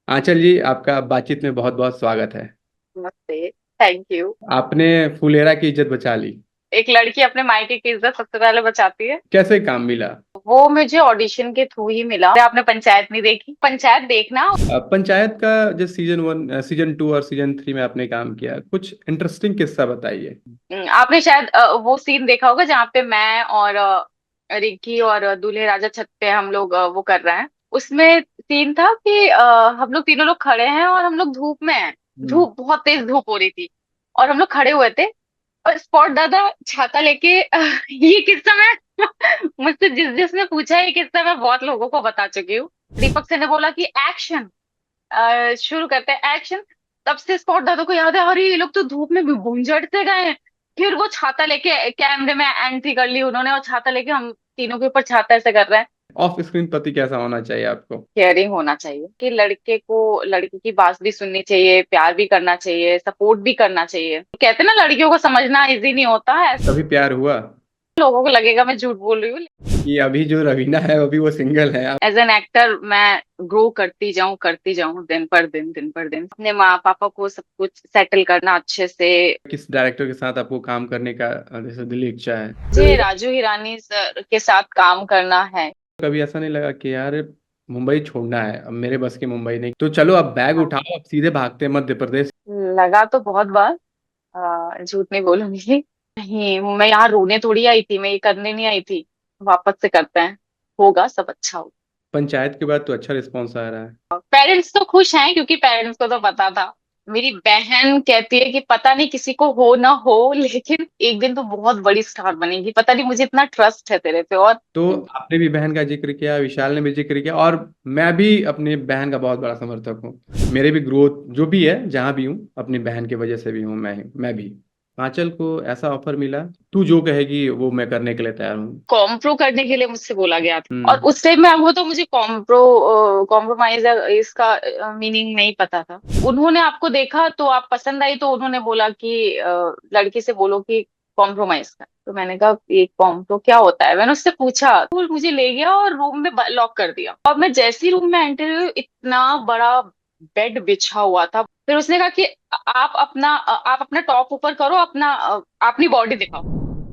आंचल जी, आपका बातचीत में बहुत बहुत स्वागत है। नमस्ते। Thank you. आपने फुलेरा की इज्जत बचा ली। एक लड़की अपने मायके की इज्जत सबसे पहले बचाती है। कैसे काम मिला? वो मुझे ऑडिशन के थ्रू ही मिला। आपने पंचायत नहीं देखी? पंचायत देखना। पंचायत का जो सीजन 1, सीजन 2 और सीजन 3 में आपने काम किया, कुछ इंटरेस्टिंग किस्सा बताइए। आपने शायद वो सीन देखा होगा जहाँ पे मैं और रिंकी और दूल्हे राजा छत पे हम लोग वो कर रहे हैं। उसमें सीन था कि हम लोग तीनों लोग खड़े हैं और हम लोग धूप में हैं। हम्म। धूप बहुत तेज धूप हो रही थी और हम लोग खड़े हुए थे। और स्पॉट दादा छाता लेके ये किस्सा मैं मुझसे जिसने पूछा है ये किस्सा मैं बहुत लोगों को बता चुकी हूँ। दीपक से ने बोला कि एक्शन, शुरू करते हैं एक्शन। तब से स्पॉट दादा को याद है, अरे ये लोग तो धूप में भूंजट से गए हैं। फिर वो छाता लेके कैमरे में एंट्री कर ली उन्होंने और छाता लेके हम तीनों के ऊपर छाता ऐसे कर रहे हैं। ऑफ स्क्रीन पति कैसा होना चाहिए आपको? केयरिंग होना चाहिए कि लड़के को लड़की की बात भी सुननी चाहिए, प्यार भी करना चाहिए, सपोर्ट भी करना चाहिए। कहते हैं ना, लड़कियों को समझना इजी नहीं होता है। कभी प्यार हुआ? लोगों को लगेगा मैं झूठ बोल रही हूँ। कि अभी जो रवीना है अभी वो सिंगल है एज एन एक्टर मैं ग्रो करती जाऊं दिन पर दिन अपने माँ पापा को सब कुछ सेटल करना अच्छे से। किस डायरेक्टर के साथ आपको काम करने का जैसे दिली इच्छा है? मुझे राजू हिरानी सर के साथ काम करना है। कभी ऐसा नहीं लगा कि यार मुंबई छोड़ना है, अब मेरे बस की मुंबई नहीं, तो चलो अब बैग हाँ, उठाओ, अब सीधे भागते हैं मध्य प्रदेश। लगा तो बहुत बार। झूठ नहीं बोलूंगी। नहीं, मैं यहाँ रोने थोड़ी आई थी, मैं ये करने नहीं आई थी। वापस से करते हैं, होगा सब अच्छा होगा। पंचायत के बाद तो अच्छा रिस्पॉन्स आ रहा है। पेरेंट्स तो खुश हैं क्योंकि पेरेंट्स को तो पता था। मेरी बहन कहती है कि पता नहीं किसी को हो ना हो, लेकिन एक दिन तो बहुत बड़ी स्टार बनेगी। पता नहीं, मुझे इतना ट्रस्ट है तेरे पे। और तो आपने भी बहन का जिक्र किया, विशाल ने भी जिक्र किया, और मैं भी अपनी बहन का बहुत बड़ा समर्थक हूँ। मेरे भी ग्रोथ जो भी है, जहाँ भी हूँ, अपनी बहन की वजह से भी हूँ। मैं भी आंचल को ऐसा ऑफर मिला, तू जो कहेगी वो मैं करने के लिए तैयार हूँ। कॉम्प्रो करने के लिए मुझसे बोला गया था और हम्म। उस टाइम में वो तो मुझे कॉम्प्रोमाइज इसका मीनिंग नहीं पता था। उन्होंने आपको देखा तो आप पसंद आई तो उन्होंने बोला कि लड़की से बोलो कि कॉम्प्रोमाइज कर। तो मैंने कहा ये कॉम्प्रो क्या होता है, मैंने उससे पूछा तो वो मुझे ले गया और रूम में लॉक कर दिया। और मैं जैसी रूम में एंटर हुई, इतना बड़ा बेड बिछा हुआ था। फिर उसने कहा कि आप अपना टॉप ऊपर करो, अपनी बॉडी दिखाओ।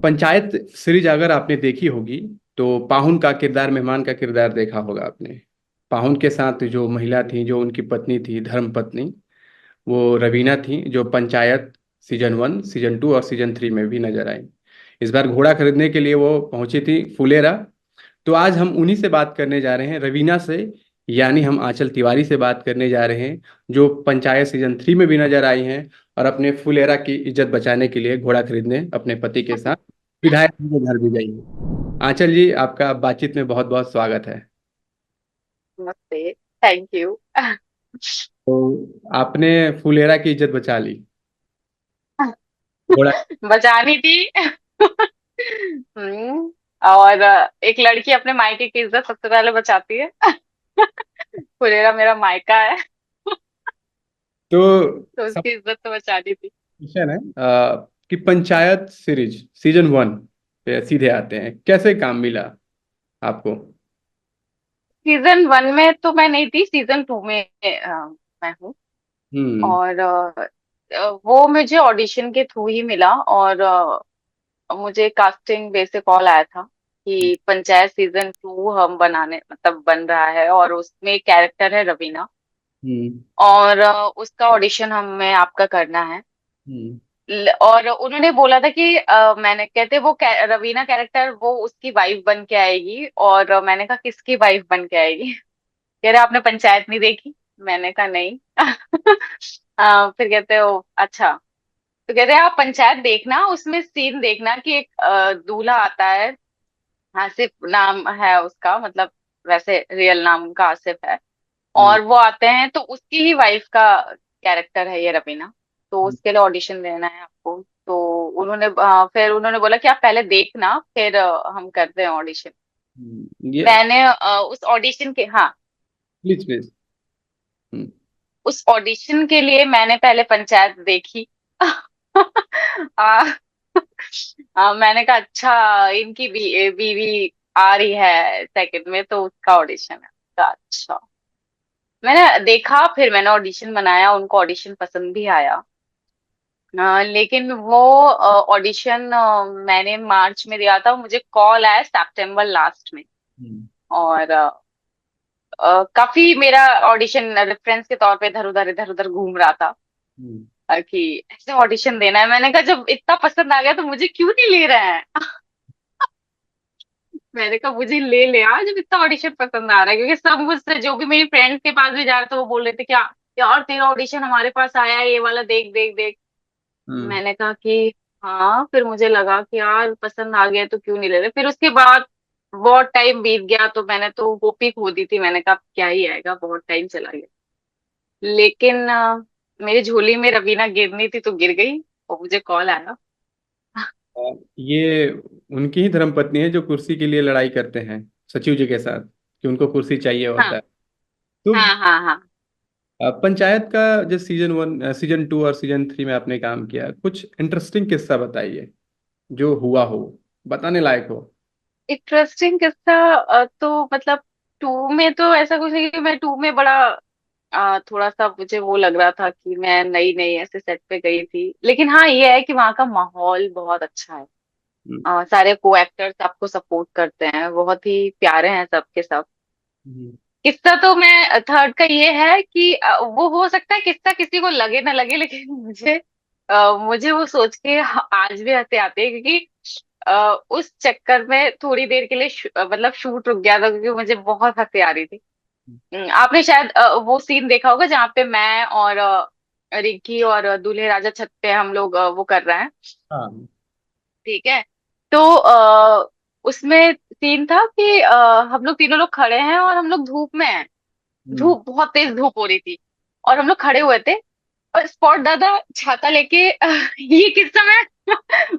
पंचायत सीरीज अगर आपने देखी होगी तो पाहुन का किरदार, मेहमान का किरदार देखा होगा आपने। पाहुन के साथ जो महिला थी, जो उनकी पत्नी थी, धर्म पत्नी, वो रवीना थी, जो पंचायत सीजन 1, सीजन 2 और सीजन 3 में भी नजर आई। इस बार घोड़ा खरीदने के लिए वो पहुंची थी फुलेरा। तो आज हम उन्हीं से बात करने जा रहे हैं, रवीना से। यानी हम आंचल तिवारी से बात करने जा रहे हैं, जो पंचायत सीजन 3 में भी नजर आई हैं और अपने फुलेरा की इज्जत बचाने के लिए घोड़ा खरीदने अपने पति के साथ विधायक जी के घर भी गई हैं। आंचल जी, आपका बातचीत में बहुत बहुत स्वागत है। नमस्ते। Thank you. तो आपने फुलेरा की इज्जत बचा ली। घोड़ा। बचानी थी। और एक लड़की अपने मायके की इज्जत सबसे पहले बचाती है। फुलेरा मेरा मायका है। तो तो सब उसकी इज्जत तो बचानी थी। क्वेश्चन है कि पंचायत सीरीज सीजन 1 पे सीधे आते हैं, कैसे काम मिला आपको? सीजन 1 में तो मैं नहीं थी, सीजन 2 में मैं हूँ। हम्म। और वो मुझे ऑडिशन के थ्रू ही मिला। और मुझे कास्टिंग बेस से कॉल आया था कि पंचायत सीजन 2 हम बनाने मतलब बन रहा है और उसमें कैरेक्टर है रवीना। हम्म। और उसका ऑडिशन हमें आपका करना है। हम्म। और उन्होंने बोला था कि मैंने कहते वो रवीना कैरेक्टर वो उसकी वाइफ बन के आएगी। और मैंने कहा किसकी वाइफ बन के आएगी? कह रहे आपने पंचायत नहीं देखी? मैंने कहा नहीं। फिर कहते हो अच्छा। तो कहते हैं आप पंचायत देखना, उसमें सीन देखना कि एक दूल्हा आता है। आसिफ नाम है उसका, मतलब वैसे रियल नाम उनका आसिफ है। हम्म। और वो आते हैं तो उसकी ही वाइफ का कैरेक्टर है ये रवीना। तो उसके लिए ऑडिशन देना है आपको। तो फिर उन्होंने बोला कि आप पहले देखना, फिर हम करते हैं ऑडिशन। ये मैंने उस ऑडिशन के, हाँ, प्लीज प्लीज। उस ऑडिशन के लिए मैंने पहले पंचायत देखी। आ, मैंने कहा अच्छा, इनकी बीवी आ रही है सेकंड में तो उसका ऑडिशन है। कहा, अच्छा। मैंने देखा, फिर मैंने ऑडिशन बनाया, उनको ऑडिशन पसंद भी आया। लेकिन वो ऑडिशन मैंने मार्च में दिया था, मुझे कॉल आया सितंबर लास्ट में। हम्म। और काफी मेरा ऑडिशन रेफरेंस के तौर पे इधर उधर घूम रहा था हम्म। कि ऐसे ऑडिशन देना है। मैंने कहा जब इतना पसंद आ गया तो मुझे क्यों नहीं ले रहे हैं। मैंने कहा मुझे ले ले यार, जब इतना ऑडिशन पसंद आ रहा है, क्योंकि सब मुझसे, जो भी मेरी फ्रेंड्स के पास भी जा रहे थे, वो बोल रहे थे क्या यार तेरा ऑडिशन हमारे पास आया है, ये वाला देख देख देख। हम्म। मैंने कहा कि हाँ, फिर मुझे लगा कि यार पसंद आ गया तो क्यों नहीं ले रहे। फिर उसके बाद बहुत टाइम बीत गया, तो मैंने तो होप ही खो दी थी। मैंने कहा क्या ही आएगा, बहुत टाइम चला गया। लेकिन मेरी झोली में रवीना गिरनी थी तो गिर गई, और मुझे कॉल आया। ये उनकी ही धर्मपत्नी है जो कुर्सी के लिए लड़ाई करते हैं सचिव जी के साथ, कि उनको कुर्सी चाहिए हाँ होता है। तो हाँ हाँ हाँ। पंचायत का जो सीजन 1, सीजन 2 और सीजन 3 में आपने काम किया, कुछ इंटरेस्टिंग किस्सा बताइए जो हुआ हो, बताने लायक हो। इंटरेस्टिंग किस्सा तो मतलब टू में तो ऐसा कुछ नहीं, कि मैं टू में बड़ा थोड़ा सा मुझे वो लग रहा था कि मैं नई नई ऐसे सेट पे गई थी। लेकिन हाँ, ये है कि वहाँ का माहौल बहुत अच्छा है। हम्म। सारे को एक्टर्स आपको सपोर्ट करते हैं, बहुत ही प्यारे हैं सबके सब। हम्म। किस्सा तो मैं थर्ड का ये है कि वो हो सकता है किस्सा किसी को लगे ना लगे, लेकिन मुझे वो सोच के आज भी हंसी आती है, क्योंकि उस चक्कर में थोड़ी देर के लिए मतलब शूट रुक गया था, क्योंकि मुझे बहुत हंसी आ रही थी। आपने शायद वो सीन देखा होगा जहाँ पे मैं और रिकी और दूल्हे राजा छत पे हम लोग वो कर रहे हैं। हाँ। ठीक है। तो उसमें सीन था कि हम लोग तीनों लोग खड़े हैं और हम लोग धूप में हैं। हम्म। धूप, बहुत तेज धूप हो रही थी, और हम लोग खड़े हुए थे। और स्पॉट दादा छाता लेके ये किस्सा मैं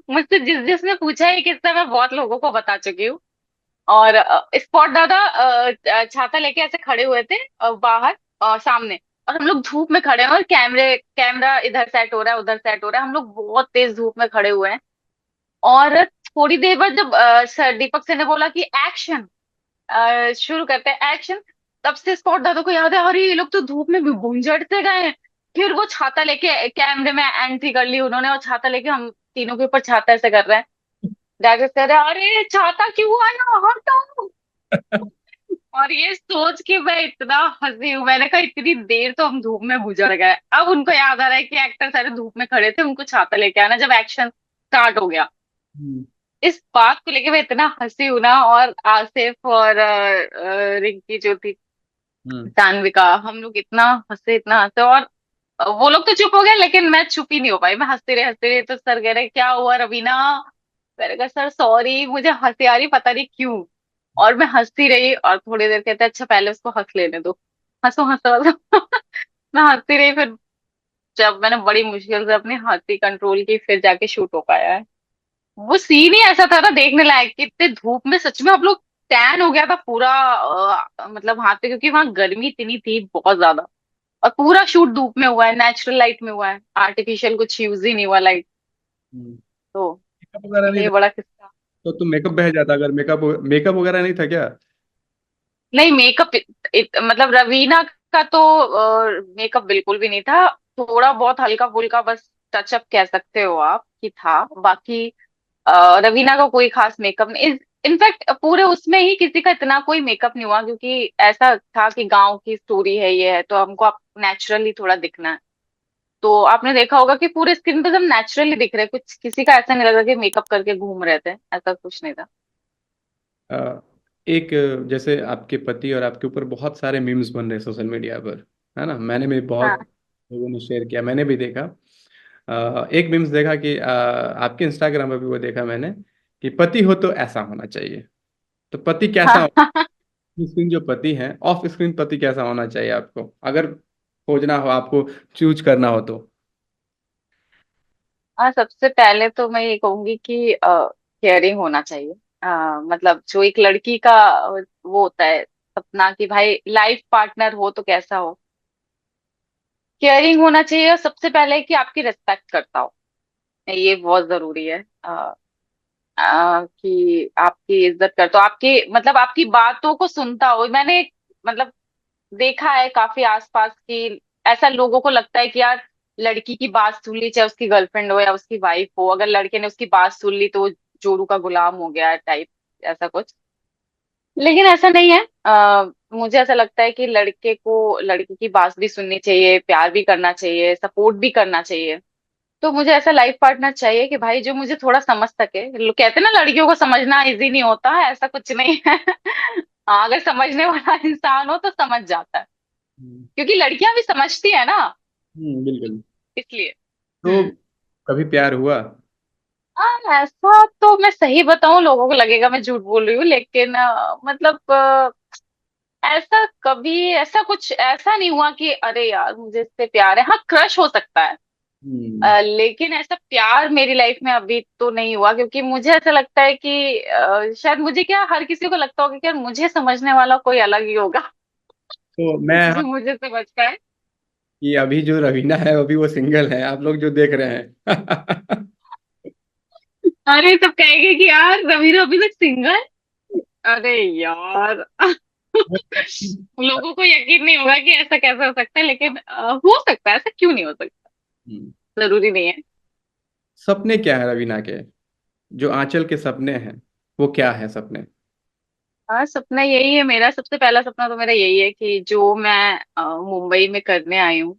मुझसे जिसने पूछा है, ये किस्सा मैं बहुत लोगों को बता चुकी हूँ। और स्पॉट दादा छाता लेके ऐसे खड़े हुए थे बाहर सामने। और हम लोग धूप में खड़े हैं, और कैमरा इधर सेट हो रहा है, उधर सेट हो रहा है, हम लोग बहुत तेज धूप में खड़े हुए हैं। और थोड़ी देर बाद जब सर दीपक सर ने बोला कि एक्शन, शुरू करते हैं एक्शन, तब से स्पॉट दादा को याद है, अरे ये लोग तो धूप में भी भूंजड़ से गए हैं। फिर वो छाता लेके कैमरे में एंट्री कर ली उन्होंने, और छाता लेके हम तीनों के ऊपर छाता ऐसे कर रहे हैं। डायरेक्टर कह रहे हैं, अरे छाता क्यों आया, हटाओ। और ये सोच के मैं इतना हंसी हूँ। मैंने कहा इतनी देर तो हम धूप में गुजर गए, अब उनको याद आ रहा है कि एक्टर सारे धूप में खड़े थे, उनको छाता लेके आना जब एक्शन स्टार्ट हो गया। हम्म। इस बात को लेके मैं इतना हंसी हूँ ना। और आसिफ और रिंकी जो थी, हम्म। सान्विका, हम लोग इतना हंसे। और वो लोग तो चुप हो गए, लेकिन मैं चुप ही नहीं हो पाई, मैं हंसते रहे। तो सर कह रहे क्या हुआ रवीना। मैंने कहा सर सॉरी, मुझे हंसी आ रही, पता नहीं क्यों। और मैं हंसती रही, और थोड़ी देर कहते अच्छा पहले उसको हंस लेने दो, हंसो हंसो हंसो। मैं हंसती रही, फिर जब मैंने बड़ी मुश्किल से अपनी हंसी कंट्रोल की, फिर जाके शूट हो पाया है। वो सीन ही ऐसा था ना देखने लायक, कि इतने धूप में सच में हम लोग, टैन हो गया था पूरा मतलब हाथ पे, क्योंकि वहां गर्मी इतनी थी बहुत ज्यादा। और पूरा शूट धूप में हुआ है, नेचुरल लाइट में हुआ है, आर्टिफिशियल कुछ यूज ही नहीं हुआ लाइट। हम्म। तो मेकअप वगैरह नहीं ये था? बड़ा किस्सा। तो तुम मेकअप बह जाता अगर मेकअप मेकअप वगैरह नहीं था क्या? नहीं, मेकअप मतलब रवीना का तो मेकअप बिल्कुल भी नहीं था। थोड़ा बहुत हल्का फुल्का बस टचअप कह सकते हो आप कि था। बाकी रवीना का कोई खास मेकअप नहीं। इनफैक्ट पूरे उसमें ही किसी का इतना कोई मेकअप नहीं हुआ, क्योंकि ऐसा था कि गांव की स्टोरी है, ये है, तो हमको आप नेचुरली थोड़ा दिखना है। तो आपने देखा होगा कि पूरे स्क्रीन पे सब नेचुरली दिख रहे, कुछ किसी का ऐसा नहीं लगा कि मेकअप करके घूम रहे थे, ऐसा कुछ नहीं था। अ, एक जैसे आपके पति और आपके ऊपर बहुत सारे मीम्स बन रहे हैं सोशल मीडिया पर, है ना? मैंने भी बहुत हाँ लोगों ने शेयर किया, मैंने भी देखा। एक मीम्स देखा कि आपके इंस्टाग्राम पर भी वो देखा मैंने, कि पति हो तो ऐसा होना चाहिए। तो पति कैसा, हाँ। स्क्रीन जो पति है, ऑफ स्क्रीन पति कैसा होना चाहिए आपको, अगर खोजना हो आपको, चूज करना हो तो? हाँ, सबसे पहले तो मैं ये कहूंगी कि केयरिंग होना चाहिए। मतलब जो एक लड़की का वो होता है सपना, कि भाई लाइफ पार्टनर हो तो कैसा हो, केयरिंग होना चाहिए। और सबसे पहले कि आपकी रिस्पेक्ट करता हो, ये बहुत जरूरी है। कि आपकी इज्जत करता हो, आपकी मतलब आपकी बातों को सुनता हो। मैंने मतलब देखा है काफी आसपास की, ऐसा लोगों को लगता है कि यार लड़की की बात सुन ली, चाहे उसकी गर्लफ्रेंड हो या उसकी वाइफ हो, अगर लड़के ने उसकी बात सुन ली तो वो जोरू का गुलाम हो गया टाइप, ऐसा कुछ। लेकिन ऐसा नहीं है। मुझे ऐसा लगता है कि लड़के को लड़की की बात भी सुननी चाहिए, प्यार भी करना चाहिए, सपोर्ट भी करना चाहिए। तो मुझे ऐसा लाइफ पार्टनर चाहिए कि भाई जो मुझे थोड़ा समझ सके। लोग कहते हैं ना लड़कियों को समझना इजी नहीं होता, ऐसा कुछ नहीं है। हाँ, अगर समझने वाला इंसान हो तो समझ जाता है, हम्म। क्योंकि लड़कियां भी समझती है ना, बिल्कुल। इसलिए। तो हम्म। कभी प्यार हुआ? ऐसा तो मैं सही बताऊं लोगों को लगेगा मैं झूठ बोल रही हूँ, लेकिन मतलब ऐसा कभी ऐसा कुछ ऐसा नहीं हुआ कि अरे यार मुझे इससे प्यार है। हाँ, क्रश हो सकता है। हम्म। लेकिन ऐसा प्यार मेरी लाइफ में अभी तो नहीं हुआ, क्योंकि मुझे ऐसा लगता है कि शायद मुझे क्या, हर किसी को लगता होगा कि यार मुझे समझने वाला कोई अलग ही होगा। तो मैं जो मुझे समझ पाए। कि अभी जो रवीना है अभी वो सिंगल है, आप लोग जो देख रहे हैं। अरे सब कहेंगे कि यार रवीना अभी तक सिंगल। अरे यार। लोगों को यकीन नहीं होगा कि ऐसा कैसे हो सकता है, लेकिन हो सकता है, ऐसा क्यों नहीं हो सकता, हम्म। जरूरी नहीं है। सपने क्या है रवीना के, जो आंचल के सपने हैं, वो क्या है सपने? हाँ, सपना यही है मेरा। सबसे पहला सपना तो मेरा यही है कि जो मैं मुंबई में करने आई हूँ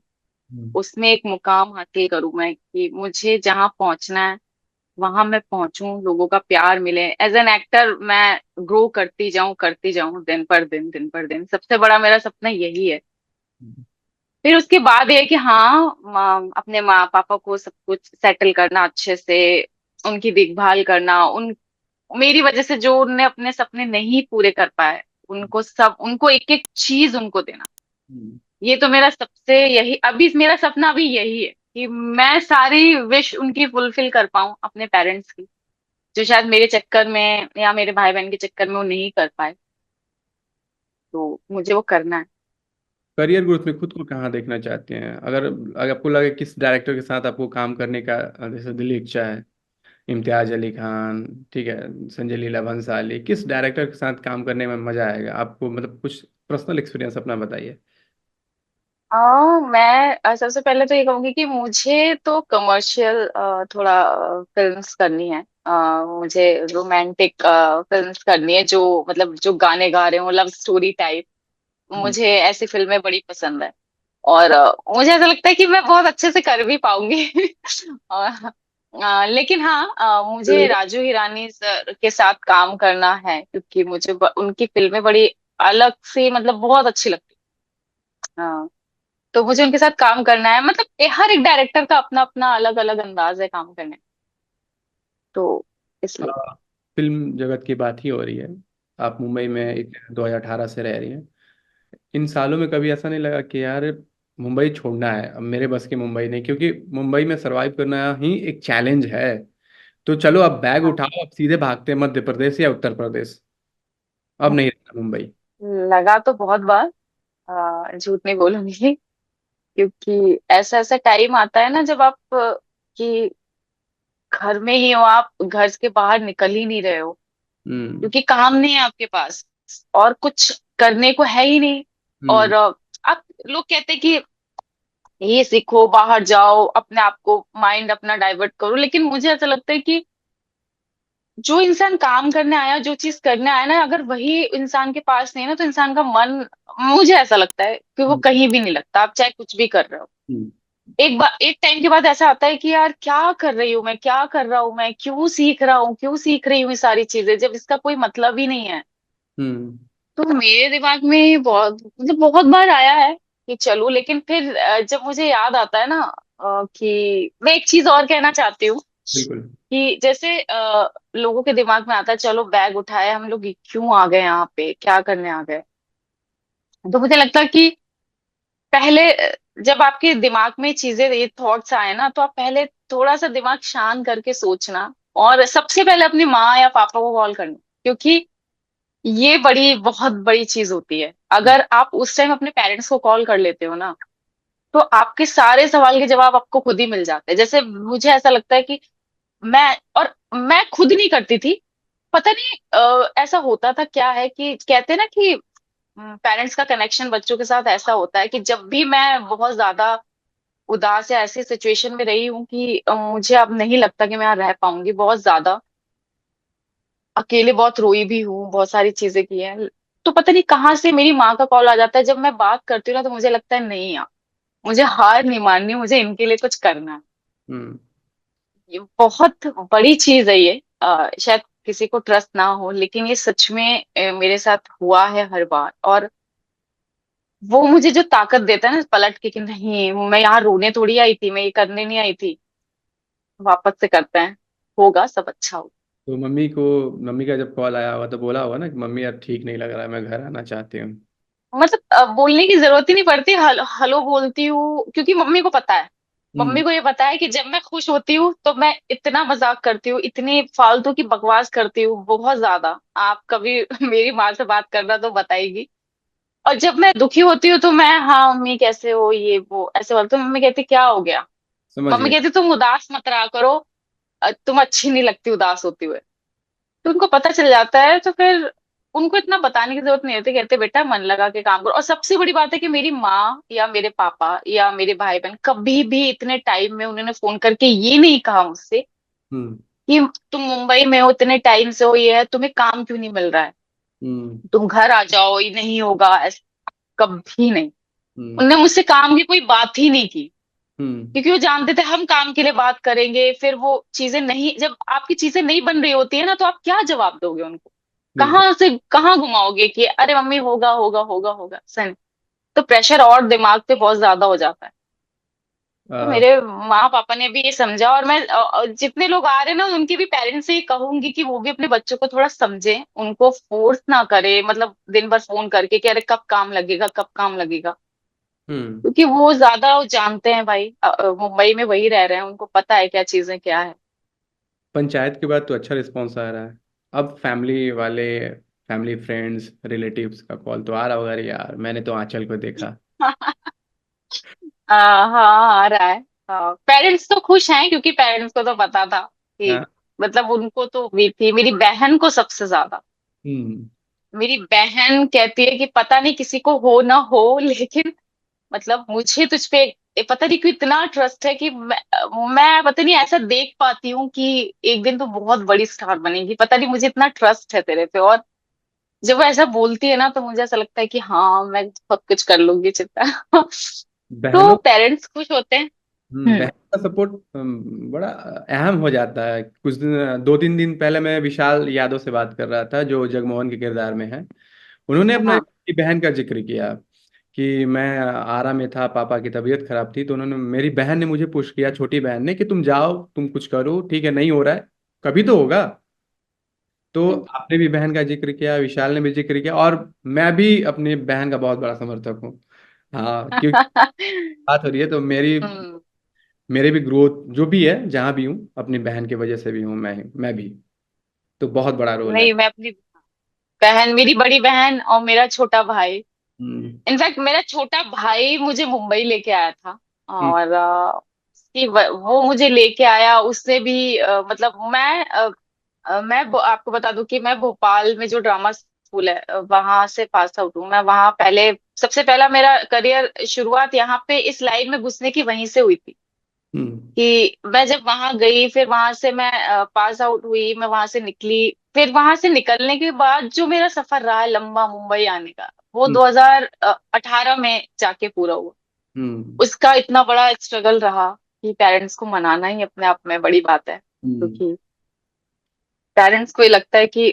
हम्म। उसमें एक मुकाम हासिल करूं मैं, कि मुझे जहां पहुंचना है वहां मैं पहुंचूं, लोगों का प्यार मिले, एज एन एक्टर मैं ग्रो करती जाऊं दिन पर दिन, दिन पर दिन। सबसे बड़ा मेरा सपना यही है। फिर उसके बाद ये कि हाँ, अपने माँ पापा को सब कुछ सेटल करना अच्छे से, उनकी देखभाल करना, उन मेरी वजह से जो उनने अपने सपने नहीं पूरे कर पाए, उनको एक एक चीज उनको देना। हम्म। ये तो मेरा सबसे, यही अभी मेरा सपना भी यही है कि मैं सारी विश उनकी फुलफिल कर पाऊं अपने पेरेंट्स की, जो शायद मेरे चक्कर में या मेरे भाई बहन के चक्कर में वो नहीं कर पाए। तो मुझे वो करना है। करियर ग्रोथ में खुद को कहाँ देखना चाहते हैं? अगर अगर आपको लगे किस डायरेक्टर के साथ आपको काम करने का जैसे दिली इच्छा है, इम्तियाज अली खान, ठीक है, संजय लीला भंसाली, किस डायरेक्टर के साथ काम करने में मजा आएगा आपको? मतलब कुछ पर्सनल एक्सपीरियंस अपना बताइए। मैं सबसे पहले तो ये कहूंगी कि मुझे तो कमर्शियल थोड़ा फिल्म्स करनी है। मुझे रोमांटिक फिल्म्स करनी है, जो मतलब जो गाने गा रहे हो, लव स्टोरी टाइप। हम्म। मुझे ऐसी फिल्में बड़ी पसंद है। और मुझे ऐसा लगता है कि मैं बहुत अच्छे से कर भी पाऊंगी। और लेकिन हाँ, मुझे राजू हिरानी सर के साथ काम करना है, क्योंकि मुझे उनकी फिल्में बड़ी अलग सी, मतलब बहुत अच्छी लगती है। तो मुझे उनके साथ काम करना है। मतलब हर एक डायरेक्टर का अपना अपना अलग अलग अंदाज है काम करने, तो इसलिए। फिल्म जगत की बात ही हो रही है। आप मुंबई में 2018 से रह रही हैं। इन सालों में कभी ऐसा नहीं लगा कि यार मुंबई छोड़ना है, अब मेरे बस की मुंबई नहीं, क्योंकि मुंबई में सरवाइव करना ही एक चैलेंज है। तो चलो अब बैग हाँ, उठाओ, अब सीधे भागते हैं मध्य प्रदेश या उत्तर प्रदेश, अब नहीं रहना मुंबई। लगा तो बहुत बार, झूठ नहीं बोलूंगी। क्योंकि ऐसा ऐसा टाइम आता है ना जब आप कि घर में ही हो, आप घर के बाहर निकल ही नहीं रहे हो, हम्म। क्योंकि काम नहीं है आपके पास और कुछ करने को है ही नहीं। हम्म। और आप लोग कहते हैं कि ये सीखो, बाहर जाओ, अपने आप को माइंड अपना डाइवर्ट करो, लेकिन मुझे ऐसा लगता है कि जो इंसान काम करने आया, जो चीज करने आया ना, अगर वही इंसान के पास नहीं है ना, तो इंसान का मन, मुझे ऐसा लगता है कि वो हम्म। कहीं भी नहीं लगता, आप चाहे कुछ भी कर रहे हो। हम्म। एक बार एक टाइम के बाद ऐसा आता है कि यार क्या कर रही हूँ मैं, क्या कर रहा हूँ मैं, क्यों सीख रहा हूँ, क्यों सीख रही हूँ ये सारी चीजें, जब इसका कोई मतलब ही नहीं है। हम्म। तो मेरे दिमाग में ये बहुत, मतलब बहुत बार आया है कि चलूं, लेकिन फिर जब मुझे याद आता है ना, कि मैं एक चीज और कहना चाहती हूँ, बिल्कुल। कि जैसे लोगों के दिमाग में आता है चलो बैग उठाए हम लोग, क्यों आ गए यहाँ पे, क्या करने आ गए। तो मुझे लगता है कि पहले जब आपके दिमाग में चीजें, ये थॉट्स आए ना, तो आप पहले थोड़ा सा दिमाग शांत करके सोचना, और सबसे पहले अपनी माँ या पापा को कॉल करना, क्योंकि ये बड़ी बहुत बड़ी चीज होती है। अगर आप उस टाइम अपने पेरेंट्स को कॉल कर लेते हो ना, तो आपके सारे सवाल के जवाब आपको खुद ही मिल जाते हैं। जैसे मुझे ऐसा लगता है कि मैं और मैं खुद नहीं करती थी, पता नहीं ऐसा होता था क्या है, कि कहते हैं ना कि पेरेंट्स का कनेक्शन बच्चों के साथ ऐसा होता है कि जब भी मैं बहुत ज्यादा उदास या ऐसी सिचुएशन में रही हूँ कि मुझे अब नहीं लगता कि मैं यहाँ रह पाऊंगी, बहुत ज्यादा अकेले बहुत रोई भी हूँ, बहुत सारी चीजें की हैं, तो पता नहीं कहाँ से मेरी माँ का कॉल आ जाता है। जब मैं बात करती हूँ ना तो मुझे लगता है नहीं यार, मुझे हार नहीं माननी, मुझे इनके लिए कुछ करना है। हम्म। ये बहुत बड़ी चीज है ये। शायद किसी को ट्रस्ट ना हो, लेकिन ये सच में मेरे साथ हुआ है हर बार। और वो मुझे जो ताकत देता है ना पलट के, कि नहीं मैं यहाँ रोने थोड़ी आई थी, मैं ये करने नहीं आई थी, वापस से करते हैं, होगा सब अच्छा होगा। तो मम्मी का जब कॉल आया होगा तो बोला होगा ना कि मम्मी अब ठीक नहीं लग रहा है, मैं घर आना चाहती हूँ। मतलब बोलने की जरूरत ही नहीं पड़ती, हेलो बोलती हूँ, क्योंकि मम्मी को पता है। हम्म। मम्मी को ये पता है कि जब मैं खुश होती हूँ तो मैं इतना मजाक करती हूँ, इतनी फालतू की बकवास करती हूँ, बहुत ज्यादा। आप कभी मेरी माँ से बात करना तो बताएगी। और जब मैं दुखी होती हूँ तो मैं, हाँ मम्मी कैसे हो, ये वो ऐसे बोलती हूँ। मम्मी कहती क्या हो गया? समझ मम्मी गया। कहती तुम उदास मत रहा करो, तुम अच्छी नहीं लगती उदास होती हुए। तो उनको पता चल जाता है, तो फिर उनको इतना बताने की जरूरत नहीं होती, कहते बेटा मन लगा के काम करो। और सबसे बड़ी बात है कि मेरी माँ या मेरे पापा या मेरे भाई बहन कभी भी इतने टाइम में उन्होंने फोन करके ये नहीं कहा मुझसे हम्म। कि तुम मुंबई में हो, इतने टाइम से हो, ये है, तुम्हें काम क्यों नहीं मिल रहा है, हम्म। तुम घर आ जाओ, ये नहीं होगा, ऐसा कभी नहीं। हम्म। उनने मुझसे काम की कोई बात ही नहीं की, हम्म। क्योंकि वो जानते थे हम काम के लिए बात करेंगे, फिर वो चीजें नहीं, जब आपकी चीजें नहीं बन रही होती है ना तो आप क्या जवाब दोगे उनको? बिल्कुल। कहाँ से कहाँ घुमाओगे कि अरे मम्मी होगा होगा होगा होगा सन। तो प्रेशर और दिमाग पे बहुत ज्यादा हो जाता है। तो आ, मेरे माँ पापा ने भी ये समझा, और मैं जितने लोग आ रहे हैं ना उनके भी पेरेंट्स से ये कहूंगी कि वो भी अपने बच्चों को थोड़ा समझे, उनको फोर्स ना करे, मतलब दिन भर फोन करके कि अरे कब काम लगेगा, कब काम लगेगा। हम्म। क्योंकि वो ज्यादा वो जानते हैं भाई, मुंबई में वही रह रहे हैं, उनको पता है क्या चीजें क्या है। पंचायत के बाद तो अच्छा रिस्पॉन्स आ रहा है। अब फैमिली फ्रेंड्स रिलेटिव्स का कॉल तो आ रहा होगा। अरे यार मैंने तो आंचल को देखा। हाँ आ रहा है। पेरेंट्स तो खुश हैं, क्योंकि पेरेंट्स को तो पता था कि, हाँ। मतलब उनको तो उम्मीद थी, मेरी बहन को सबसे ज्यादा। हम्म। मेरी बहन कहती है कि पता नहीं किसी को हो ना हो, लेकिन मतलब मुझे तुझ पे पता नहीं क्यों इतना ट्रस्ट है कि मैं पता नहीं ऐसा देख पाती हूँ कि एक दिन तो बहुत बड़ी स्टार बनेगी, पता नहीं मुझे इतना ट्रस्ट है तेरे पे। और जब वो ऐसा बोलती है ना तो मुझे ऐसा लगता है कि हाँ मैं बहुत कुछ कर लूंगी, चिंता। तो बहनों पेरेंट्स खुश होते हैं। बहन हम्म। का सपोर्ट बड़ा अहम हो जाता है। कुछ दिन 2-3 दिन पहले मैं विशाल यादव से बात कर रहा था जो जगमोहन के किरदार में है। उन्होंने हाँ। अपनी बहन का जिक्र किया कि मैं आरा में था, पापा की तबीयत खराब थी, तो उन्होंने मेरी बहन ने मुझे पुश किया, छोटी बहन ने, कि तुम जाओ, तुम कुछ करो, ठीक है नहीं हो रहा है, कभी तो होगा। तो हम्म। आपने भी बहन का जिक्र किया, विशाल ने भी जिक्र किया, और मैं भी अपनी बहन का बहुत बड़ा समर्थक हूँ। हाँ, क्योंकि बात हो रही है तो मेरी हम्म। मेरे भी ग्रोथ जो भी है जहाँ भी हूँ अपनी बहन की वजह से भी हूँ, मैं भी। तो बहुत बड़ा रोल है। नहीं, मैं अपनी बहन, मेरी बड़ी बहन और मेरा छोटा भाई, हम्म। इनफैक्ट मेरा छोटा भाई मुझे मुंबई लेके आया था। हम्म। और वो मुझे लेके आया, उससे भी मतलब आपको बता दूं कि मैं भोपाल में जो ड्रामा स्कूल है वहां से पास आउट हूँ। मैं वहां पहले, सबसे पहला मेरा करियर शुरुआत यहाँ पे इस लाइन में घुसने की वहीं से हुई थी। हम्म। कि मैं जब वहां गई, फिर वहां से मैं पास आउट हुई, मैं वहां से निकली। फिर वहां से निकलने के बाद जो मेरा सफर रहा है लंबा मुंबई आने का, वो हम्म। 2018 में जाके पूरा हुआ। हम्म। उसका इतना बड़ा स्ट्रगल रहा कि पेरेंट्स को मनाना ही अपने आप में बड़ी बात है, हम्म। क्योंकि पेरेंट्स को ये लगता है कि,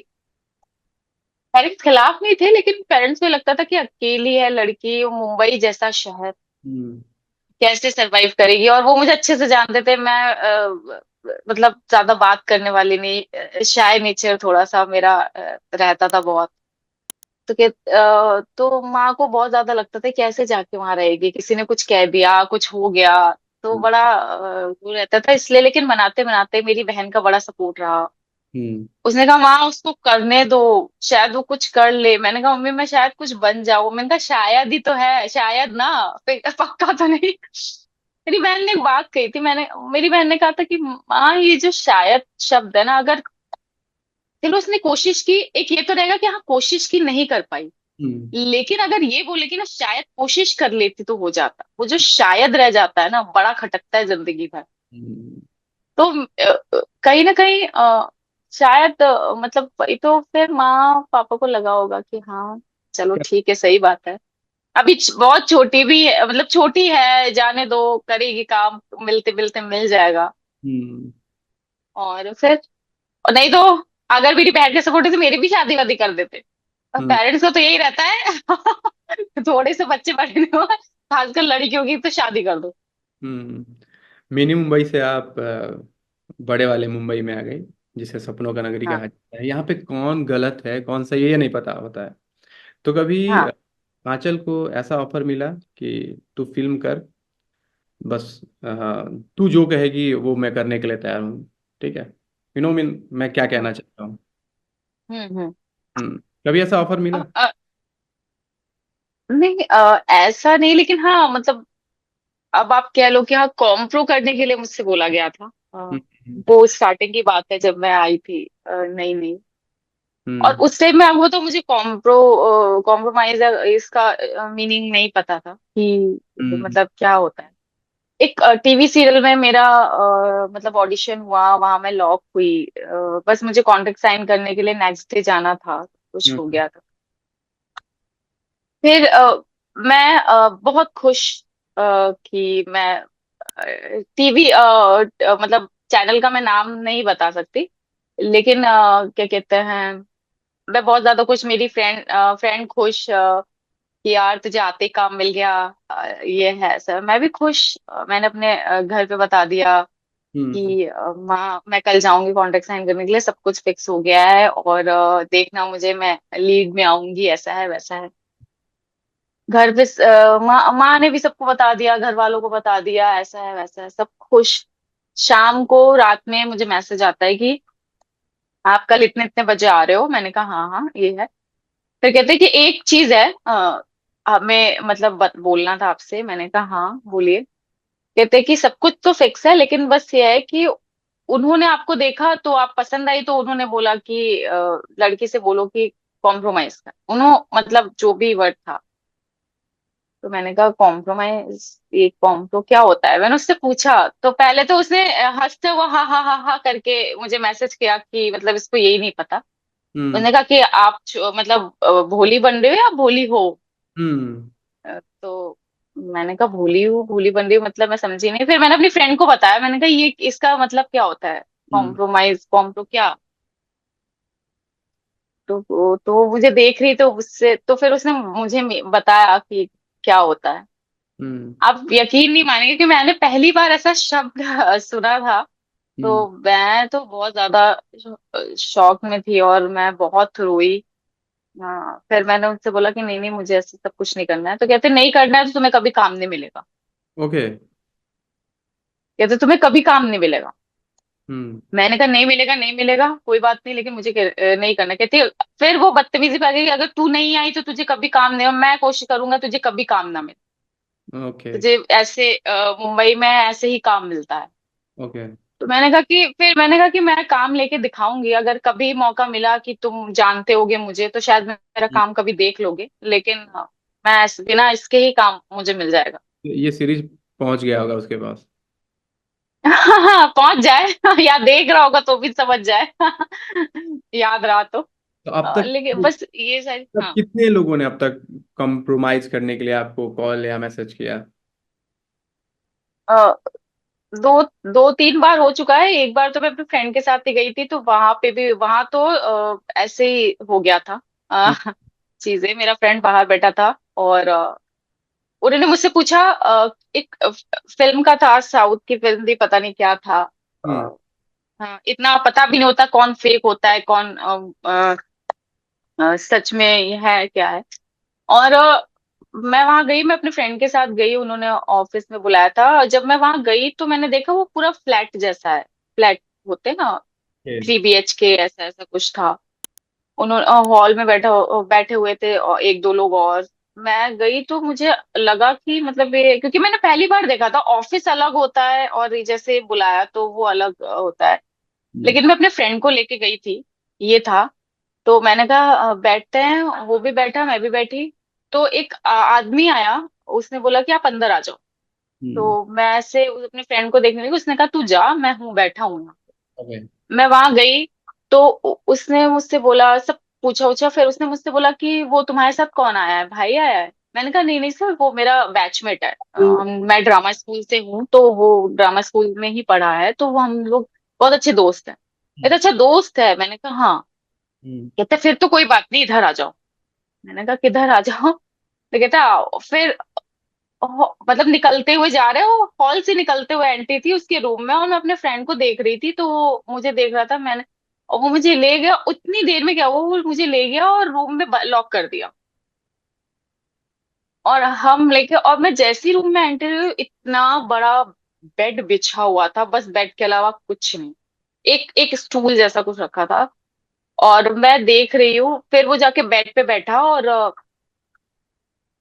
पेरेंट्स खिलाफ नहीं थे, लेकिन पेरेंट्स को ये लगता था कि अकेली है लड़की, वो मुंबई जैसा शहर हम्म। कैसे सरवाइव करेगी। और वो मुझे अच्छे से जानते थे। मैं मतलब ज्यादा बात करने वाली नहीं, शाय नेचर थोड़ा सा मेरा रहता था बहुत। तो माँ को बहुत ज्यादा लगता था कैसे जाके वहां रहेगी, किसी ने कुछ कह दिया, कुछ हो गया, तो बड़ा वो रहता था इसलिए। लेकिन मनाते मनाते मेरी बहन का बड़ा सपोर्ट रहा। हम्म। उसने कहा माँ उसको करने दो, शायद वो कुछ कर ले। मैंने कहा मम्मी मैं शायद कुछ बन जाऊं। मैंने कहा शायद ही तो है, शायद ना, फिर पक्का तो नहीं। मेरी बहन ने एक बात कही थी, मेरी बहन ने कहा था कि माँ ये जो शायद शब्द है ना, अगर चलो उसने कोशिश की, एक ये तो रहेगा कि हाँ कोशिश की नहीं कर पाई, हम्म। लेकिन अगर ये बोले कि ना शायद कोशिश कर लेती तो हो जाता, वो जो शायद रह जाता है ना, बड़ा खटकता है जिंदगी भर। हम्म। तो कहीं ना कहीं शायद मतलब ये तो फिर माँ पापा को लगा होगा कि हाँ चलो क्या? ठीक है, सही बात है। अभी बहुत छोटी भी है, मतलब छोटी है, जाने दो, करेगी काम, मिलते मिलते मिल जाएगा। हम्म। और फिर और नहीं तो अगर मेरी बहन के सपोर्ट से मेरी भी शादी वादी कर देते। हम्म। पेरेंट्स को तो यही रहता है थोड़े से बच्चे बड़े नहीं हो, खासकर लड़कियों की, तो शादी कर दो। हम्म। मिनी मुंबई से आप बड़े वाले मुंबई में आ गई, जिसे सपनों का नगरी कहा हाँ जाता है। यहाँ पे कौन गलत है कौन सही है ये नहीं पता होता है। तो कभी हाँ। आंचल को ऐसा ऑफर मिला कि तू फिल्म कर, बस तू जो कहेगी वो मैं करने के लिए तैयार हूँ, ठीक है। मीन मैं क्या हम्म कहना चाहता हूँ। हम्म। हम्म। कभी ऐसा ऑफर मिला? अब नहीं, ऐसा नहीं, लेकिन हाँ मतलब अब आप कह लो कि हाँ कॉम्प्रो करने के लिए मुझसे बोला गया था। हम्म। वो स्टार्टिंग की बात है जब मैं आई थी नई नई। और हम्म। उस टाइम में आपको तो मुझे कॉम्प्रोमाइज इसका मीनिंग नहीं पता था कि हम्म। मतलब क्या होता है। एक टीवी सीरियल में मेरा मतलब ऑडिशन हुआ, वहां मैं लॉक हुई। बस मुझे कॉन्ट्रैक्ट साइन करने के लिए नेक्स्ट डे जाना था, कुछ हो हम्म। गया था। फिर मैं बहुत खुश कि मैं टीवी मतलब चैनल का मैं नाम नहीं बता सकती, लेकिन क्या कहते हैं, मैं बहुत ज्यादा खुश, मेरी फ्रेंड खुश कि यार तुझे आते ही काम मिल गया। ये है सर, मैं भी खुश। मैंने अपने घर पे बता दिया हम्म। कि माँ मैं कल जाऊंगी कॉन्ट्रैक्ट साइन करने के लिए, सब कुछ फिक्स हो गया है, और देखना मुझे, मैं लीड में आऊंगी, ऐसा है वैसा है। घर पे माँ ने भी सबको बता दिया, घर वालों को बता दिया, ऐसा है वैसा है, सब खुश। शाम को रात में मुझे मैसेज आता है कि आप कल इतने इतने बजे आ रहे हो। मैंने कहा हाँ हाँ ये है। फिर कहते हैं कि एक चीज है, हमें मतलब बोलना था आपसे। मैंने कहा हाँ बोलिए। कहते हैं कि सब कुछ तो फिक्स है, लेकिन बस ये है कि उन्होंने आपको देखा तो आप पसंद आई, तो उन्होंने बोला कि लड़की से बोलो कि कॉम्प्रोमाइज कर, मतलब जो भी वर्ड था। तो मैंने कहा कॉम्प्रोमाइज, ये कॉम्प्रो क्या होता है, मैंने उससे पूछा। तो पहले तो उसने हंसते हुआ हा हा हा हा करके मुझे मैसेज किया कि मतलब इसको यही नहीं पता। हम्म। उसने कहा कि आप मतलब भोली बन रहे हो या भोली हो। हम्म। तो मैंने कहा भोली हूँ, भोली बन रही हूँ मतलब मैं समझी नहीं। फिर मैंने अपनी फ्रेंड को बताया, मैंने कहा ये इसका मतलब क्या होता है, हम्म। कॉम्प्रोमाइज, कॉम्प्रो क्या। तो वो मुझे देख रही, तो उससे तो फिर उसने मुझे बताया कि क्या होता है। हम्म। आप यकीन नहीं मानेंगे कि मैंने पहली बार ऐसा शब्द सुना था। हम्म। तो मैं तो बहुत ज्यादा शॉक में थी और मैं बहुत रोई। हाँ, फिर मैंने उनसे बोला कि नहीं नहीं मुझे ऐसे सब कुछ नहीं करना है। तो कहते नहीं करना है तो तुम्हें कभी काम नहीं मिलेगा। ओके। कहते तुम्हें कभी काम नहीं मिलेगा। हम्म। मैंने कहा नहीं मिलेगा नहीं मिलेगा कोई बात नहीं, लेकिन मुझे नहीं करना। कहती फिर वो बदतमीजी पे आ गई कि अगर तू नहीं आई तो तुझे कभी काम नहीं, मैं कोशिश करूंगा तुझे कभी काम ना मिले। ओके। तुझे ऐसे मुंबई में ऐसे ही काम मिलता है। ओके। तो मैंने कहा कि मैं काम लेके दिखाऊंगी, अगर कभी मौका मिला कि तुम जानते होगे मुझे तो शायद मेरा हम्म। काम कभी देख लोगे, लेकिन मैं बिना इसके ही काम मुझे मिल जाएगा। ये सीरीज पहुंच गया होगा उसके पास? हाँ पहुंच जाए या देख रहा होगा तो भी समझ जाए याद रहा तो। तो अब तक लेकिन बस ये सारी, तब हाँ। कितने लोगों ने अब तक कंप्रोमाइज करने के लिए आपको कॉल या मैसेज किया? अ, दो दो तीन बार हो चुका है। एक बार तो मैं अपने फ्रेंड के साथ ही गई थी, तो वहां पे भी, वहां तो ऐसे ही हो गया था। हम्म। चीजें, मेरा फ्रेंड बाहर बैठा था और उन्होंने मुझसे पूछा, एक फिल्म का था, साउथ की फिल्म थी, पता नहीं क्या था। हम्म। हाँ, इतना पता भी नहीं होता कौन फेक होता है, कौन सच में ये है क्या है। और मैं वहां गई, मैं अपने फ्रेंड के साथ गई, उन्होंने ऑफिस में बुलाया था। जब मैं वहां गई तो मैंने देखा वो पूरा फ्लैट जैसा है। फ्लैट होते ना, Okay. 3 BHK, ऐसा ऐसा कुछ था। उन्होंने हॉल में बैठे हुए थे और एक दो लोग और। मैं गई तो मुझे लगा कि मतलब ये, क्योंकि मैंने पहली बार देखा था, ऑफिस अलग होता है और ये जैसे बुलाया तो वो अलग होता है। हम्म। लेकिन मैं अपने फ्रेंड को लेके गई थी, ये था। तो मैंने कहा बैठते हैं, वो भी बैठा, मैं भी बैठी। तो एक आदमी आया, उसने बोला कि आप अंदर आ जाओ। हम्म। तो मैं ऐसे अपने फ्रेंड को देखने लगी, उसने कहा तू जा, मैं हूँ, बैठा हूँ यहाँ। ओके। मैं वहां गई, तो उसने मुझसे बोला, सब पूछा उछा, फिर उसने मुझसे बोला कि वो तुम्हारे साथ कौन आया है, भाई आया है? मैंने कहा नहीं नहीं सर, वो मेरा बैचमेट है। मैं ड्रामा स्कूल से हूँ, तो वो ड्रामा स्कूल में ही पढ़ा है, तो वो हम लोग बहुत अच्छे दोस्त हैं। इतना अच्छा दोस्त है? मैंने कहा हाँ। हम्म। कहते फिर तो कोई बात नहीं, इधर आ जाओ। मैंने कहा किधर आ जाओ? तो कहता आओ। फिर मतलब निकलते हुए जा रहे हो, हॉल से निकलते हुए एंट्री थी उसके रूम में, और मैं अपने फ्रेंड को देख रही थी, तो वो मुझे देख रहा था। मैंने, और वो मुझे ले गया, उतनी देर में क्या, वो मुझे ले गया और रूम में लॉक कर दिया। और हम लेके, और मैं जैसी रूम में एंटर हुई, इतना बड़ा बेड बिछा हुआ था, बस बेड के अलावा कुछ नहीं। एक एक स्टूल जैसा कुछ रखा था। और मैं देख रही हूँ, फिर वो जाके बेड पे बैठा, और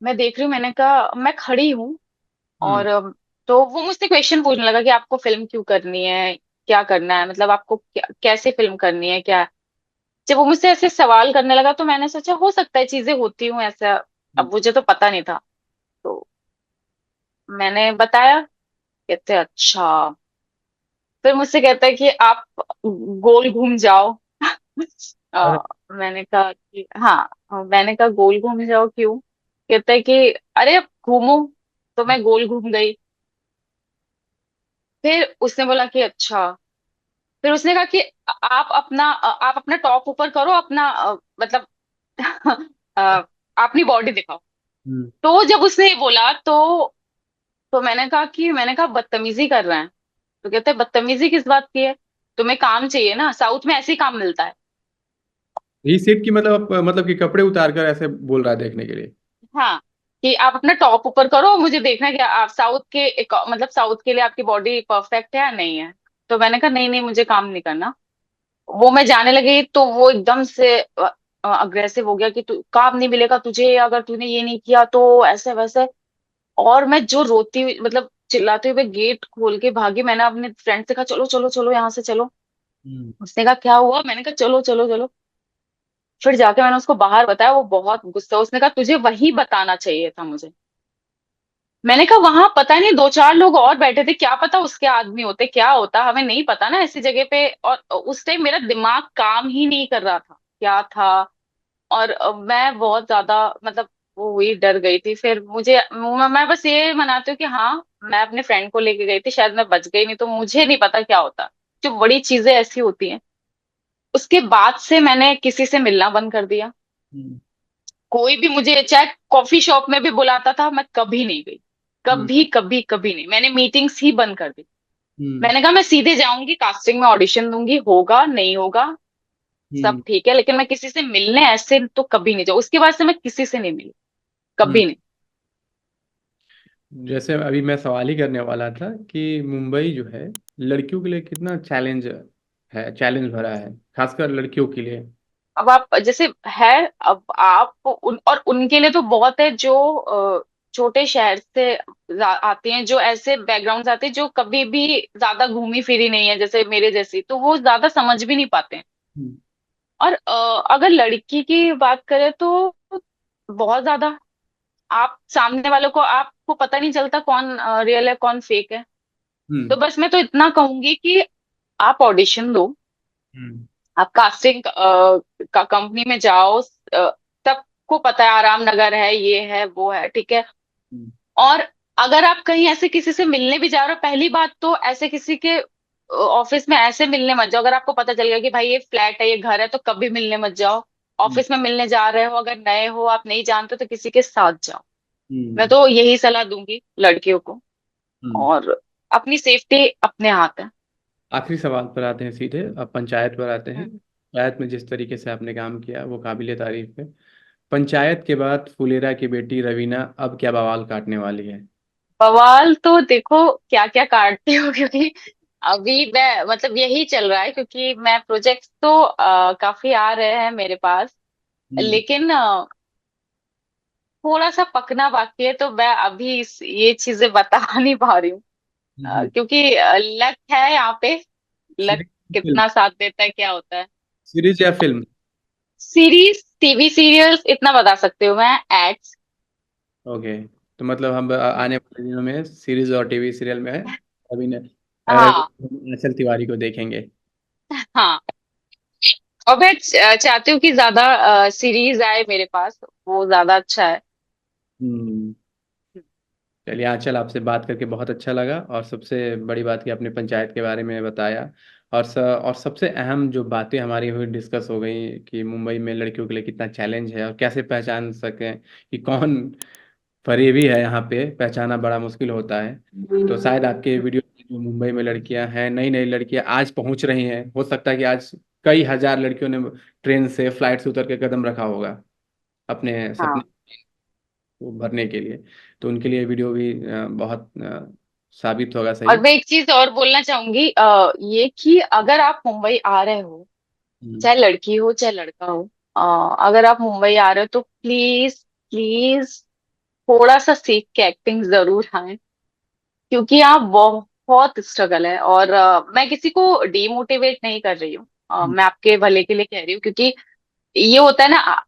मैं देख रही हूँ। मैंने कहा मैं खड़ी हूँ। हम्म। और तो वो मुझसे क्वेश्चन पूछने लगा कि आपको फिल्म क्यों करनी है, क्या करना है, मतलब आपको कैसे फिल्म करनी है, क्या। जब वो मुझसे ऐसे सवाल करने लगा, तो मैंने सोचा हो सकता है चीजें होती हूँ ऐसा। अब मुझे तो पता नहीं था। तो मैंने बताया। कहते अच्छा। फिर मुझसे कहता है कि आप गोल घूम जाओ। अरे। मैंने कहा कि हाँ। मैंने कहा गोल घूम जाओ क्यों? कहता है कि अरे अब घूमो। तो मैं गोल घूम गई। फिर उसने बोला कि अच्छा। फिर उसने कहा कि आप अपना टॉप ऊपर करो, अपना मतलब अ, अपनी बॉडी दिखाओ। हम्म। तो जब उसने ये बोला, तो मैंने कहा बदतमीजी कर रहे हैं। तो कहते हैं बदतमीजी किस बात की है? तुम्हें काम चाहिए ना, साउथ में ऐसे ही काम मिलता है। ही सेड की मतलब मतलब कि कपड़े उतार कर ऐसे बोल रहा है देखने के लिए। हाँ, कि आप अपना टॉप ऊपर करो, मुझे देखना है कि आप साउथ के मतलब साउथ के लिए आपकी बॉडी परफेक्ट है या नहीं है। तो मैंने कहा नहीं नहीं, मुझे काम नहीं करना। वो मैं जाने लगी, तो वो एकदम से अग्रेसिव हो गया कि तू काम नहीं मिलेगा तुझे, अगर तूने ये नहीं किया तो ऐसे वैसे। और मैं जो रोती हुई, मतलब चिल्लाते हुए गेट खोल के भागी। मैंने अपने फ्रेंड से कहा चलो चलो चलो यहाँ से चलो। हम्म। उसने कहा क्या हुआ? मैंने कहा चलो चलो चलो। फिर जाके मैंने उसको बाहर बताया, वो बहुत गुस्सा। उसने कहा तुझे वही बताना चाहिए था मुझे। मैंने कहा वहां पता नहीं दो चार लोग और बैठे थे, क्या पता उसके आदमी होते, क्या होता, हमें नहीं पता ना ऐसी जगह पे। और उस टाइम मेरा दिमाग काम ही नहीं कर रहा था, क्या था। और मैं बहुत ज्यादा, मतलब वो हुई, डर गई थी। फिर मुझे, मैं बस ये मनाती हूँ कि हाँ, मैं अपने फ्रेंड को लेके गई थी, शायद मैं बच गई, नहीं तो मुझे नहीं पता क्या होता। जो बड़ी चीजें ऐसी होती हैं। उसके बाद से मैंने किसी से मिलना बंद कर दिया। हम्म। कोई भी मुझे चाहे कॉफी शॉप में भी बुलाता था, मैं कभी नहीं गई। हम्म। कभी कभी कभी नहीं, मैंने मीटिंग्स ही बंद कर दी। हम्म। मैंने कहा मैं सीधे जाऊंगी, कास्टिंग में ऑडिशन दूंगी, होगा नहीं होगा सब हम्म। ठीक है, लेकिन मैं किसी से मिलने ऐसे तो कभी नहीं जाऊँ। उसके बाद से मैं किसी से नहीं मिली, हम्म। कभी नहीं। जैसे अभी मैं सवाल ही करने वाला था कि मुंबई जो है लड़कियों के लिए कितना चैलेंज भरा है, खासकर लड़कियों के लिए। अब आप जैसे है, अब आप और उनके लिए तो बहुत है, जो छोटे शहर से आते हैं, जो ऐसे बैकग्राउंड से आते हैं, जो कभी भी ज्यादा घूमी फिरी नहीं है जैसे मेरे जैसी, तो वो ज्यादा समझ भी नहीं पाते हैं। हम्म। और अगर लड़की की बात करें तो बहुत ज्यादा, आप सामने वालों को, आपको पता नहीं चलता कौन रियल है कौन फेक है। तो हम्म। बस मैं तो इतना कहूंगी कि आप ऑडिशन दो, हम्म। आप कास्टिंग का कंपनी में जाओ। सबको पता है, आराम नगर है, ये है वो है, ठीक है। हम्म। और अगर आप कहीं ऐसे किसी से मिलने भी जा रहे हो, पहली बात तो ऐसे किसी के ऑफिस में ऐसे मिलने मत जाओ। अगर आपको पता चल गया कि भाई ये फ्लैट है, ये घर है, तो कभी मिलने मत जाओ। हम्म। ऑफिस में मिलने जा रहे हो, अगर नए हो, आप नहीं जानते, तो किसी के साथ जाओ। मैं हम्म। तो यही सलाह दूंगी लड़कियों को। हम्म। और अपनी सेफ्टी अपने हाथ है। आखिरी सवाल पर आते हैं सीधे, अब पंचायत पर आते हैं। हम्म। पंचायत में जिस तरीके से आपने काम किया वो काबिले तारीफ है। पंचायत के बाद फुलेरा की बेटी रवीना अब क्या बवाल काटने वाली है? बवाल तो देखो क्या क्या काटती हूँ, क्योंकि अभी मैं, मतलब यही चल रहा है, क्योंकि मैं प्रोजेक्ट्स तो काफी आ रहे हैं मेरे पास। हम्म। लेकिन थोड़ा सा पकना बाकी है, तो मैं अभी ये चीजें बता नहीं पा रही हूँ। हम्म। क्योंकि लक है यहाँ पे, लक सीरीज फिल्म? कितना साथ देता है, क्या होता है। सीरीज या फिल्म? सीरीज टीवी सीरियल्स इतना बता सकते हो मैं। एड्स। ओके, तो मतलब हम आने वाले दिनों में सीरीज और टीवी सीरियल में अभी हाँ। आंचल तिवारी को देखेंगे। हाँ। और मैं चाहती हूँ कि ज्यादा सीरीज आए मेरे पास, वो ज्यादा अच्छा है। हम्म। चलिए आंचल, आपसे बात करके बहुत अच्छा लगा, और सबसे बड़ी बात कि आपने पंचायत के बारे में बताया, और सबसे अहम जो बातें हमारी हुई डिस्कस हो गई कि मुंबई में लड़कियों के लिए कितना चैलेंज है और कैसे पहचान सकें कि कौन फरेबी है, यहाँ पे पहचाना बड़ा मुश्किल होता है। तो शायद आपके वीडियो में जो मुंबई में लड़कियां हैं, नई नई लड़कियां आज पहुंच रही हैं, हो सकता है कि आज कई हजार लड़कियों ने ट्रेन से, फ्लाइट से उतर के कदम रखा होगा अपने सपने हाँ। को भरने के लिए। तो उनके लिए वीडियो भी बहुत साबित होगा और सही। मैं एक चीज और बोलना चाहूंगी, ये कि अगर आप मुंबई आ रहे हो, हम्म। चाहे लड़की हो चाहे लड़का हो, अगर आप मुंबई आ रहे हो तो प्लीज प्लीज थोड़ा सा सीख के एक्टिंग जरूर आए। क्योंकि यहाँ बहुत स्ट्रगल है। और मैं किसी को डीमोटिवेट नहीं कर रही हूँ, मैं आपके भले के लिए कह रही हूँ। क्योंकि ये होता है ना,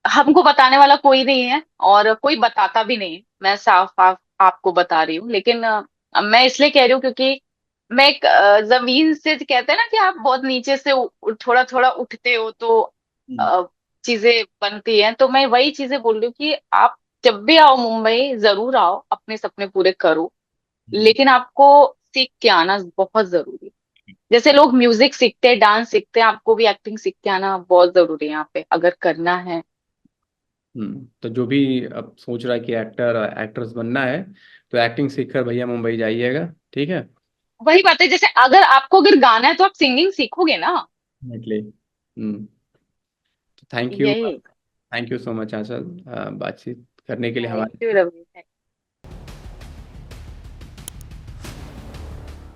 हमको बताने वाला कोई नहीं है और कोई बताता भी नहीं है। मैं साफ साफ आपको बता रही हूँ। लेकिन मैं इसलिए कह रही हूँ क्योंकि मैं एक जमीन से, कहते हैं ना कि आप बहुत नीचे से थोड़ा थोड़ा उठते हो तो हम्म। अ, चीजें बनती हैं। तो मैं वही चीजें बोल रही हूँ कि आप जब भी आओ मुंबई जरूर आओ, अपने सपने पूरे करो। हम्म। लेकिन आपको सीख के आना बहुत जरूरी है। जैसे लोग म्यूजिक सीखते हैं, डांस सीखते हैं, आपको भी एक्टिंग सीख के आना बहुत जरूरी है यहाँ पे अगर करना है। तो जो भी अब सोच रहा है कि एक्टर एक्ट्रेस बनना है, तो एक्टिंग सीखकर भैया मुंबई जाइएगा, ठीक है। वही बात है, जैसे अगर आपको अगर गाना है तो आप सिंगिंग सीखोगे ना। डेफिनेटली। Thank you. यही। थैंक यू सो मच आंचल, बातचीत करने के लिए थैंक हमारे। यू रवि।